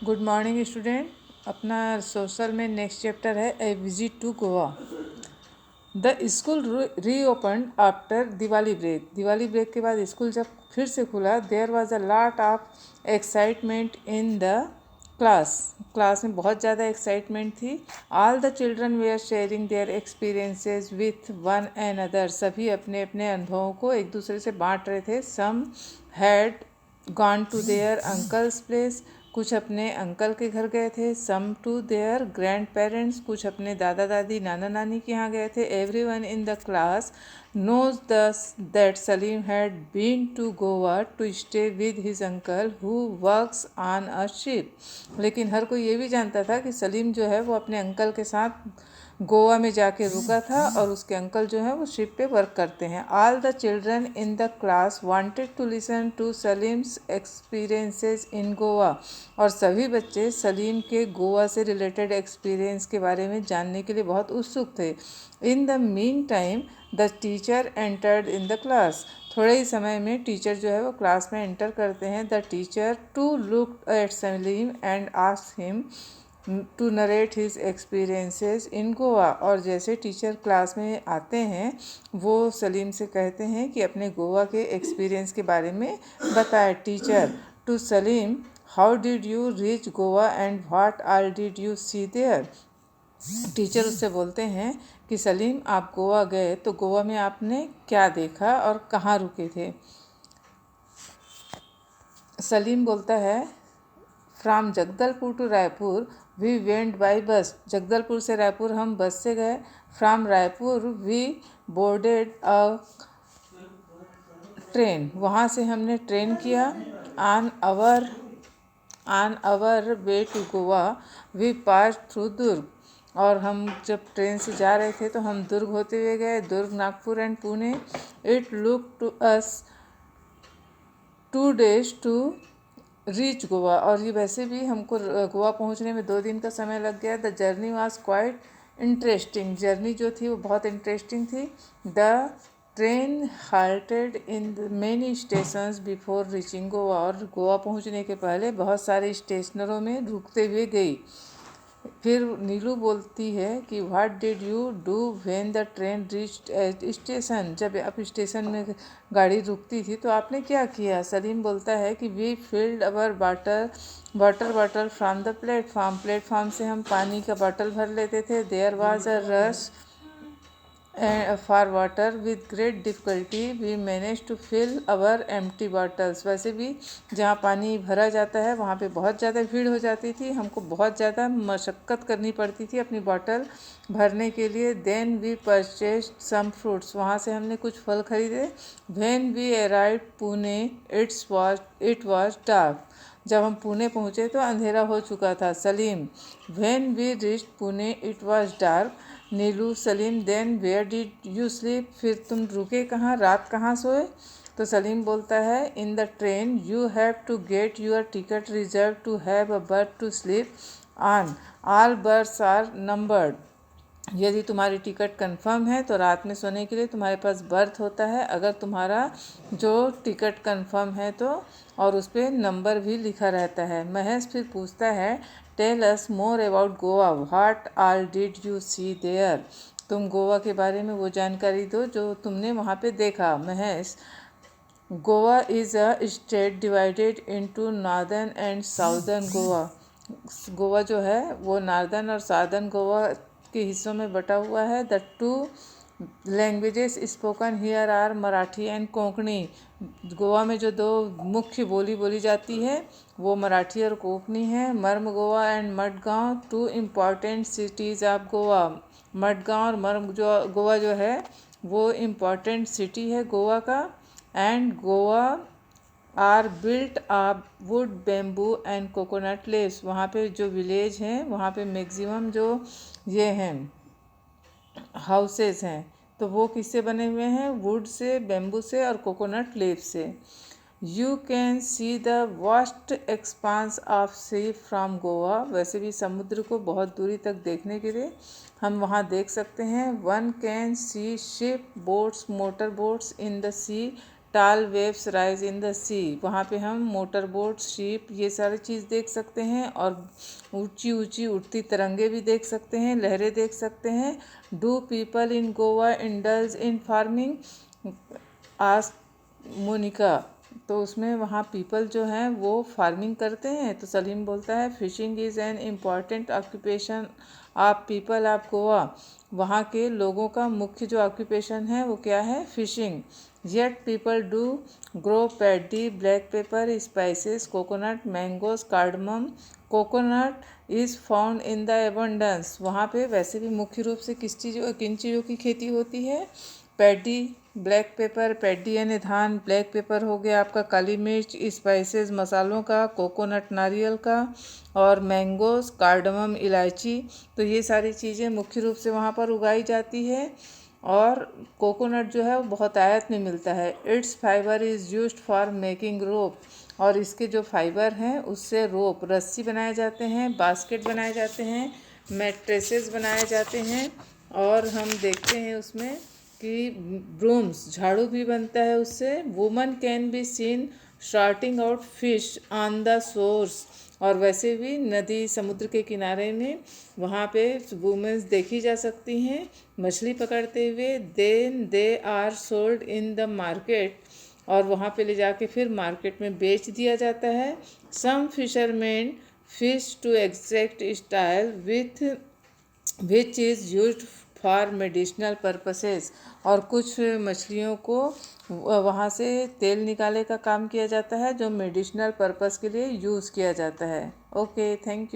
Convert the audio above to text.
Good morning student. अपना social में next chapter है a visit to Goa. The school reopen after Diwali break. Diwali break के बाद स्कूल जब फिर से खुला, there was a lot of excitement in the class में बहुत ज़्यादा एक्साइटमेंट थी। All the children were sharing their experiences with one and other. सभी अपने अपने अनुभवों को एक दूसरे से बांट रहे थे। Some had gone to their uncles place. कुछ अपने अंकल के घर गए थे। Some to their grandparents. कुछ अपने दादा दादी नाना नानी के यहाँ गए थे। Everyone in the class knows that Salim had been to Goa to stay with his uncle who works on a ship. लेकिन हर कोई ये भी जानता था कि सलीम जो है वो अपने अंकल के साथ गोवा में जाके रुका था और उसके अंकल जो है वो शिप पे वर्क करते हैं। All the children in the class wanted to listen to Salim's experiences in Goa. और सभी बच्चे सलीम के गोवा से रिलेटेड एक्सपीरियंस के बारे में जानने के लिए बहुत उत्सुक थे। In the mean time the teacher entered in the class. थोड़े ही समय में टीचर जो है वो क्लास में एंटर करते हैं। The teacher to look at Salim and asked him to narrate his experiences in Goa. और जैसे टीचर क्लास में आते हैं वो सलीम से कहते हैं कि अपने गोवा के एक्सपीरियंस के बारे में बताए। Teacher to Salim, how did you reach Goa and what all did you see there. टीचर उससे बोलते हैं कि सलीम, आप गोवा गए तो गोवा में आपने क्या देखा और कहाँ रुके थे। सलीम बोलता है, from Jagdalpur to Raipur we went by bus. Jagdalpur से रायपुर हम बस से गए। From Raipur we boarded a train. वहाँ से हमने ट्रेन किया। On our way to Goa we pass through Durg. और हम जब ट्रेन से जा रहे थे तो हम दुर्ग होते हुए गए। Durg, Nagpur and Pune. It look to us 2 days to reach Goa. और ये वैसे भी हमको गोवा पहुंचने में 2 दिन का समय लग गया। The journey was quite interesting. Journey जो थी वो बहुत इंटरेस्टिंग थी। The train halted in many stations before reaching Goa. और गोवा पहुंचने के पहले बहुत सारे स्टेशनों में रुकते हुए गई। फिर नीलू बोलती है कि what did you do when the train reached eight station. जब आप स्टेशन में गाड़ी रुकती थी तो आपने क्या किया। सलीम बोलता है कि we filled our water bottle from the platform से हम पानी का बॉटल भर लेते थे। There was a rush for water with great difficulty we manage to fill our empty bottles. वैसे भी जहाँ पानी भरा जाता है वहाँ पे बहुत ज़्यादा भीड़ हो जाती थी। हमको बहुत ज़्यादा मशक्क़त करनी पड़ती थी अपनी बॉटल भरने के लिए। Then we purchased some fruits. वहाँ से हमने कुछ फल खरीदे। When we arrived Pune it was dark. जब हम पुणे पहुँचे तो अंधेरा हो चुका था। Salim, when we reached Pune it was dark. Neelu, Salim, then where did you sleep. फिर तुम रुके कहाँ, रात कहाँ सोए। तो सलीम बोलता है, in the train you have to get your ticket reserve to have a berth to sleep on. All berths are numbered. यदि तुम्हारी टिकट कंफर्म है तो रात में सोने के लिए तुम्हारे पास बर्थ होता है। अगर तुम्हारा जो टिकट कंफर्म है तो और उस पर नंबर भी लिखा रहता है। महेश फिर पूछता है, tell us more about Goa, what all did you see there. तुम गोवा के बारे में वो जानकारी दो जो तुमने वहाँ पे देखा। Mahesh, Goa is a state divided into northern and southern Goa. Goa जो है वो नॉर्दर्न और साउदर्न गोवा के हिस्सों में बटा हुआ है। The two languages spoken here are Marathi and Konkani. Goa में जो 2 मुख्य बोली जाती है वो मराठी और कोंकणी है। मर्म Goa and Madgaon, 2 important cities of Goa. Madgaon और मर्म गोवा जो है वो इम्पॉर्टेंट सिटी है गोवा का। And Goa are built of wood, bamboo and coconut leaves. वहाँ पे जो विलेज हैं वहाँ पे मैक्सिमम जो ये हैं हाउसेस हैं तो वो किससे बने हुए हैं, वुड से, बेम्बू से और कोकोनट लीफ से। You can see the vast expanse of sea from Goa. वैसे भी समुद्र को बहुत दूरी तक देखने के लिए हम वहाँ देख सकते हैं। One can see ship, boats, motor boats in the sea tall waves rise in the sea, वहाँ पे हम मोटर बोट, शिप, ये सारी चीज़ देख सकते हैं और ऊंची ऊंची उठती तरंगे भी देख सकते हैं, लहरें देख सकते हैं। Do people in Goa indulge in farming, ask Monica. तो उसमें वहाँ पीपल जो हैं वो फार्मिंग करते हैं, तो सलीम बोलता है fishing is an important occupation of people of Goa, वहाँ के लोगों का मुख्य जो ऑक्यूपेशन है वो क्या है, fishing. Yet people do grow paddy, black pepper, spices, coconut, mangoes, cardamom. Coconut is found in the abundance, वहाँ पे वैसे भी मुख्य रूप से किन चीज़ों की खेती होती है, पैडी, ब्लैक पेपर, पैडी यानी धान, ब्लैक पेपर हो गया आपका काली मिर्च, स्पाइसेस मसालों का, कोकोनट नारियल का, और मैंगोज, कार्डमम इलायची। तो ये सारी चीज़ें मुख्य रूप से वहाँ पर उगाई जाती है। और कोकोनट जो है वो बहुत आयत में मिलता है। Its fibre is used for making rope, और इसके जो फाइबर हैं उससे रोप, रस्सी बनाए जाते हैं, बास्केट बनाए जाते हैं, मैट्रेसेस बनाए जाते हैं, और हम देखते हैं उसमें कि ब्रूम्स, झाड़ू भी बनता है उससे। Woman can be seen sorting out fish on the shores, और वैसे भी नदी समुद्र के किनारे में वहाँ पे वुमेन्स देखी जा सकती हैं मछली पकड़ते हुए। Then they are sold in the market, और वहाँ पे ले जाके फिर मार्केट में बेच दिया जाता है। Some fisherman fish to exact style which is used for medicinal purposes, और कुछ मछलियों को वहाँ से तेल निकाले का काम किया जाता है जो मेडिसिनल पर्पस के लिए यूज़ किया जाता है। Okay, thank you.